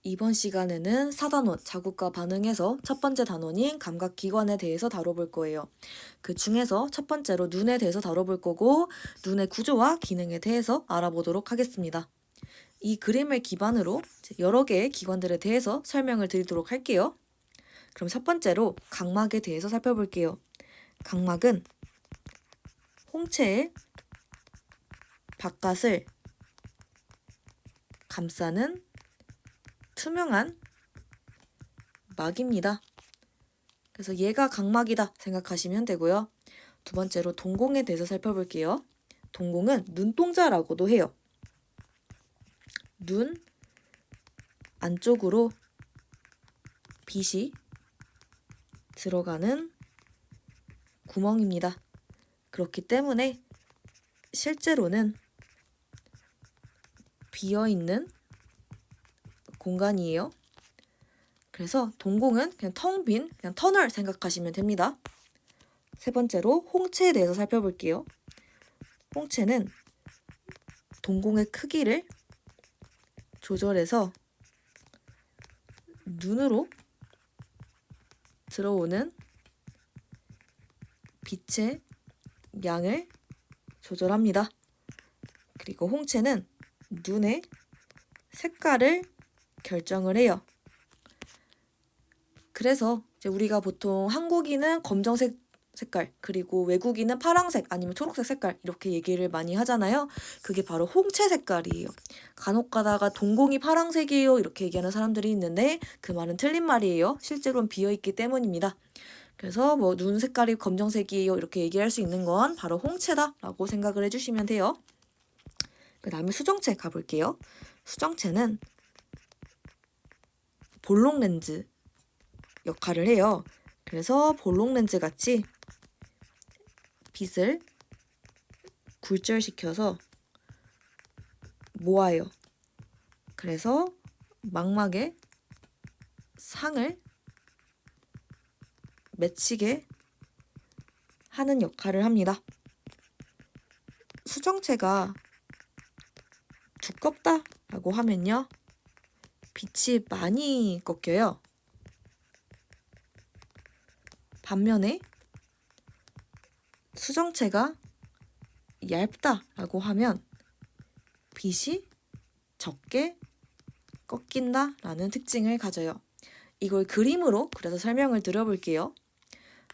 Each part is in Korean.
이번 시간에는 4단원 자국과 반응에서 첫 번째 단원인 감각기관에 대해서 다뤄볼 거예요. 그 중에서 첫 번째로 눈에 대해서 다뤄볼 거고 눈의 구조와 기능에 대해서 알아보도록 하겠습니다. 이 그림을 기반으로 여러 개의 기관들에 대해서 설명을 드리도록 할게요. 그럼 첫 번째로 각막에 대해서 살펴볼게요. 각막은 홍채의 바깥을 감싸는 투명한 막입니다. 그래서 얘가 각막이다 생각하시면 되고요. 두 번째로 동공에 대해서 살펴볼게요. 동공은 눈동자라고도 해요. 눈 안쪽으로 빛이 들어가는 구멍입니다. 그렇기 때문에 실제로는 비어있는 공간이에요. 그래서 동공은 그냥 텅 빈 그냥 터널 생각하시면 됩니다. 세 번째로 홍채에 대해서 살펴볼게요. 홍채는 동공의 크기를 조절해서 눈으로 들어오는 빛의 양을 조절합니다. 그리고 홍채는 눈의 색깔을 결정을 해요. 그래서 이제 우리가 보통 한국인은 검정색 색깔, 그리고 외국인은 파란색 아니면 초록색 색깔 이렇게 얘기를 많이 하잖아요. 그게 바로 홍채 색깔이에요. 간혹 가다가 동공이 파란색이에요 이렇게 얘기하는 사람들이 있는데 그 말은 틀린 말이에요. 실제로는 비어있기 때문입니다. 그래서 뭐 눈 색깔이 검정색이에요 이렇게 얘기할 수 있는 건 바로 홍채다라고 생각을 해주시면 돼요. 그 다음에 수정체 가볼게요. 수정체는 볼록 렌즈 역할을 해요. 그래서 볼록 렌즈 같이 빛을 굴절시켜서 모아요. 그래서 망막에 상을 맺히게 하는 역할을 합니다. 수정체가 두껍다라고 하면요. 빛이 많이 꺾여요. 반면에 수정체가 얇다라고 하면 빛이 적게 꺾인다라는 특징을 가져요. 이걸 그림으로 그래서 설명을 드려볼게요.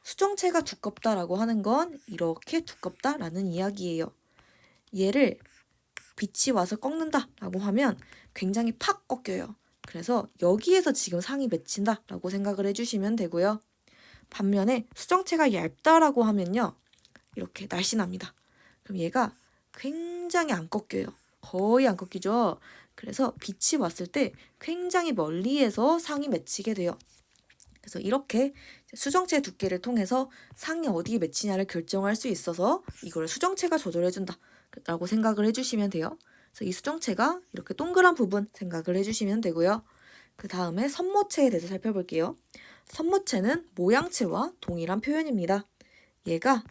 수정체가 두껍다라고 하는 건 이렇게 두껍다라는 이야기예요. 얘를 빛이 와서 꺾는다라고 하면 굉장히 팍 꺾여요. 그래서 여기에서 지금 상이 맺힌다라고 생각을 해주시면 되고요. 반면에 수정체가 얇다라고 하면요. 이렇게 날씬합니다. 그럼 얘가 굉장히 안 꺾여요. 거의 안 꺾이죠. 그래서 빛이 왔을 때 굉장히 멀리에서 상이 맺히게 돼요. 그래서 이렇게 수정체 두께를 통해서 상이 어디에 맺히냐를 결정할 수 있어서 이걸 수정체가 조절해준다 라고 생각을 해주시면 돼요. 그래서 이 수정체가 이렇게 동그란 부분 생각을 해주시면 되고요. 그 다음에 선모체에 대해서 살펴볼게요. 선모체는 모양체와 동일한 표현입니다. 얘가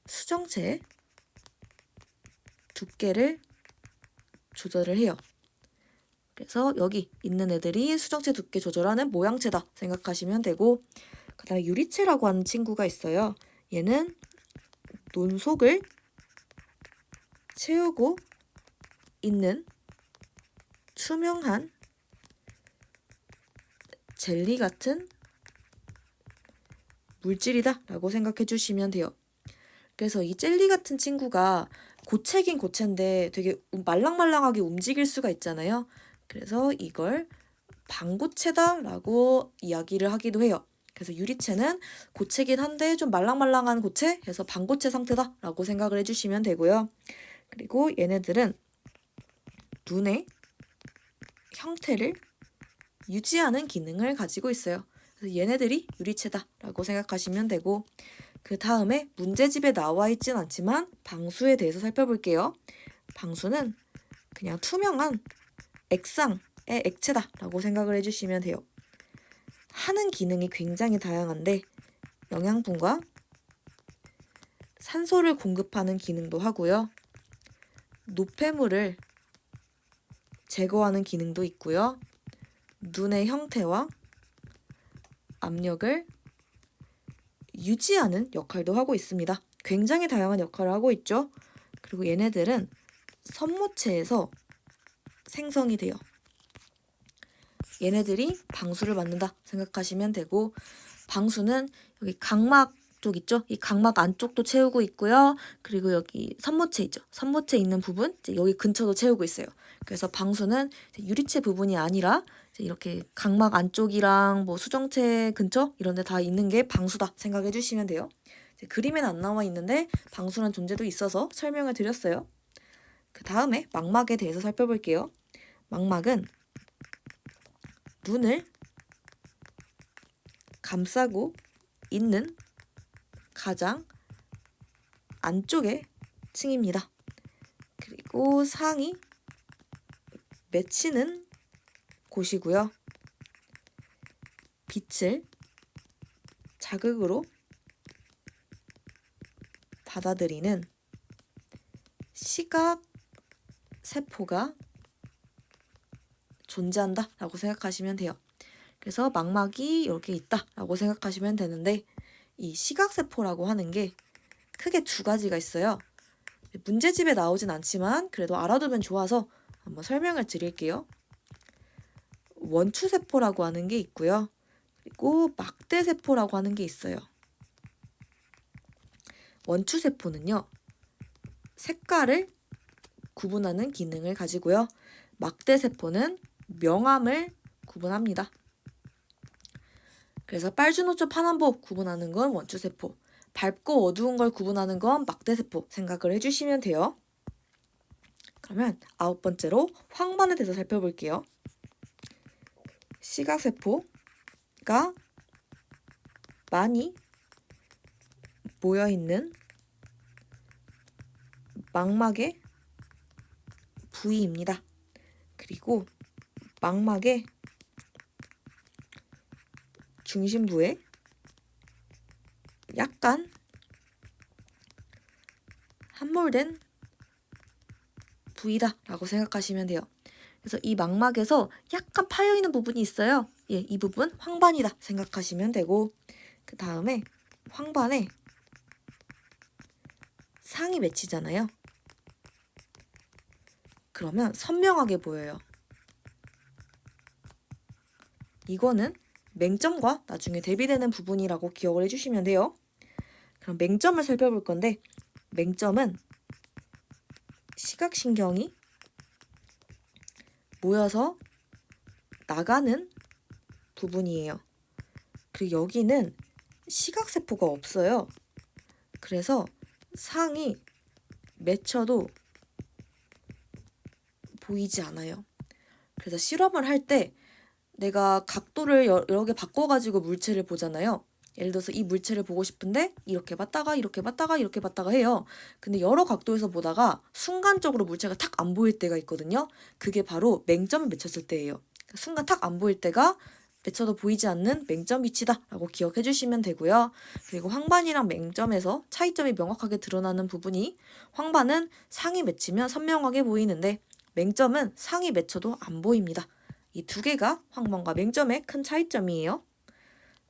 수정체의 두께를 조절을 해요. 그래서 여기 있는 애들이 수정체 두께 조절하는 모양체다 생각하시면 되고, 그 다음에 유리체라고 하는 친구가 있어요. 얘는 눈 속을 채우고 있는 투명한 젤리 같은 물질이다 라고 생각해 주시면 돼요. 그래서 이 젤리 같은 친구가 고체긴 고체인데 되게 말랑말랑하게 움직일 수가 있잖아요. 그래서 이걸 반고체다라고 이야기를 하기도 해요. 그래서 유리체는 고체긴 한데 좀 말랑말랑한 고체 해서 반고체 상태다라고 생각을 해주시면 되고요. 그리고 얘네들은 눈의 형태를 유지하는 기능을 가지고 있어요. 그래서 얘네들이 유리체다라고 생각하시면 되고, 그 다음에 문제집에 나와 있진 않지만 방수에 대해서 살펴볼게요. 방수는 그냥 투명한 액상의 액체다라고 생각을 해주시면 돼요. 하는 기능이 굉장히 다양한데 영양분과 산소를 공급하는 기능도 하고요. 노폐물을 제거하는 기능도 있고요. 눈의 형태와 압력을 유지하는 역할도 하고 있습니다. 굉장히 다양한 역할을 하고 있죠. 그리고 얘네들은 선모체에서 생성이 돼요. 얘네들이 방수를 만든다 생각하시면 되고, 방수는 여기 각막 쪽 있죠? 이 각막 안쪽도 채우고 있고요. 그리고 여기 선모체 있죠? 선모체 있는 부분, 이제 여기 근처도 채우고 있어요. 그래서 방수는 유리체 부분이 아니라 이렇게 각막 안쪽이랑 뭐 수정체 근처 이런 데 다 있는 게 방수다 생각해 주시면 돼요. 그림에는 안 나와 있는데 방수란 존재도 있어서 설명을 드렸어요. 그 다음에 망막에 대해서 살펴볼게요. 망막은 눈을 감싸고 있는 가장 안쪽의 층입니다. 그리고 상이 맺히는 곳이고요. 빛을 자극으로 받아들이는 시각 세포가 존재한다 라고 생각하시면 돼요. 그래서 망막이 이렇게 있다 라고 생각하시면 되는데, 이 시각세포라고 하는 게 크게 두 가지가 있어요. 문제집에 나오진 않지만 그래도 알아두면 좋아서 한번 설명을 드릴게요. 원추세포라고 하는 게 있고요. 그리고 막대세포라고 하는 게 있어요. 원추세포는요, 색깔을 구분하는 기능을 가지고요. 막대세포는 명암을 구분합니다. 그래서 빨주노초 파남보 구분하는 건 원추세포, 밝고 어두운 걸 구분하는 건 막대세포 생각을 해주시면 돼요. 그러면 9번째로 황반에 대해서 살펴볼게요. 시각세포가 많이 모여있는 망막의 부위입니다. 그리고 망막의 중심부에 약간 함몰된 부위다 라고 생각하시면 돼요. 그래서 이 망막에서 약간 파여있는 부분이 있어요. 예, 이 부분 황반이다 생각하시면 되고, 그 다음에 황반에 상이 맺히잖아요. 그러면 선명하게 보여요. 이거는 맹점과 나중에 대비되는 부분이라고 기억을 해주시면 돼요. 그럼 맹점을 살펴볼 건데, 맹점은 시각신경이 모여서 나가는 부분이에요. 그리고 여기는 시각세포가 없어요. 그래서 상이 맺혀도 보이지 않아요. 그래서 실험을 할 때 내가 각도를 여러 개 바꿔가지고 물체를 보잖아요. 예를 들어서 이 물체를 보고 싶은데 이렇게 봤다가 이렇게 봤다가 이렇게 봤다가 해요. 근데 여러 각도에서 보다가 순간적으로 물체가 탁 안 보일 때가 있거든요. 그게 바로 맹점을 맺혔을 때예요. 순간 탁 안 보일 때가 맺혀도 보이지 않는 맹점 위치다 라고 기억해 주시면 되고요. 그리고 황반이랑 맹점에서 차이점이 명확하게 드러나는 부분이, 황반은 상이 맺히면 선명하게 보이는데 맹점은 상이 맺혀도 안 보입니다. 이 두 개가 황반과 맹점의 큰 차이점이에요.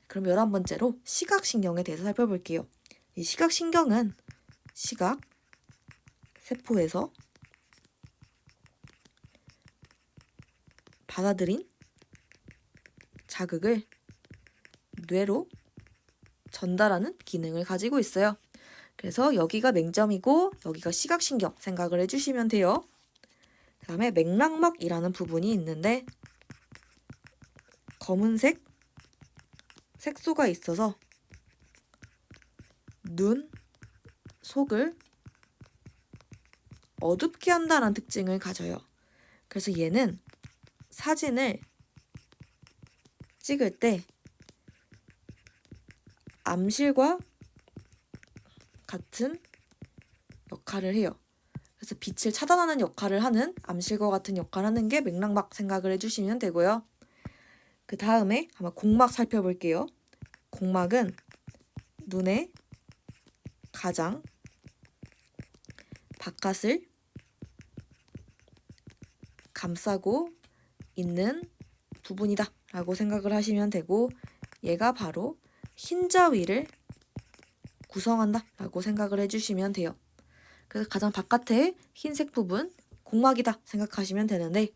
그럼 11번째로 시각신경에 대해서 살펴볼게요. 이 시각신경은 시각 세포에서 받아들인 자극을 뇌로 전달하는 기능을 가지고 있어요. 그래서 여기가 맹점이고 여기가 시각신경 생각을 해주시면 돼요. 그 다음에 맥락막이라는 부분이 있는데, 검은색 색소가 있어서 눈 속을 어둡게 한다는 특징을 가져요. 그래서 얘는 사진을 찍을 때 암실과 같은 역할을 해요. 그래서 빛을 차단하는 역할을 하는, 암실과 같은 역할을 하는 게 맥락막 생각을 해주시면 되고요. 그 다음에 한번 공막 살펴볼게요. 공막은 눈의 가장 바깥을 감싸고 있는 부분이다 라고 생각을 하시면 되고, 얘가 바로 흰자 위를 구성한다 라고 생각을 해주시면 돼요. 그래서 가장 바깥에 흰색 부분, 공막이다 생각하시면 되는데,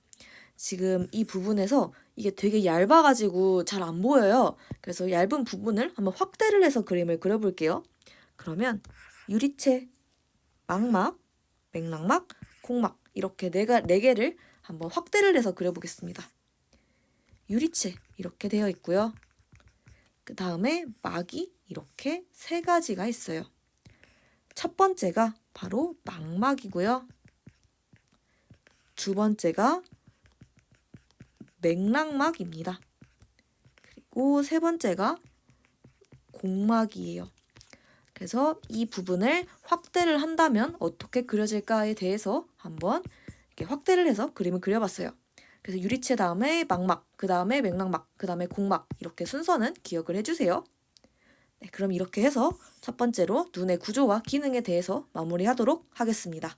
지금 이 부분에서 이게 되게 얇아가지고 잘 안 보여요. 그래서 얇은 부분을 한번 확대를 해서 그림을 그려볼게요. 그러면 유리체, 망막, 맥락막, 공막 이렇게 네 개를 한번 확대를 해서 그려보겠습니다. 유리체 이렇게 되어 있고요. 그 다음에 막이 이렇게 3가지가 있어요. 첫 번째가 바로 망막이고요. 두 번째가 맥락막입니다. 그리고 세 번째가 공막이에요. 그래서 이 부분을 확대를 한다면 어떻게 그려질까에 대해서 한번 이렇게 확대를 해서 그림을 그려봤어요. 그래서 유리체 다음에 망막, 그 다음에 맥락막, 그 다음에 공막 이렇게 순서는 기억을 해주세요. 네, 그럼 이렇게 해서 첫 번째로 눈의 구조와 기능에 대해서 마무리하도록 하겠습니다.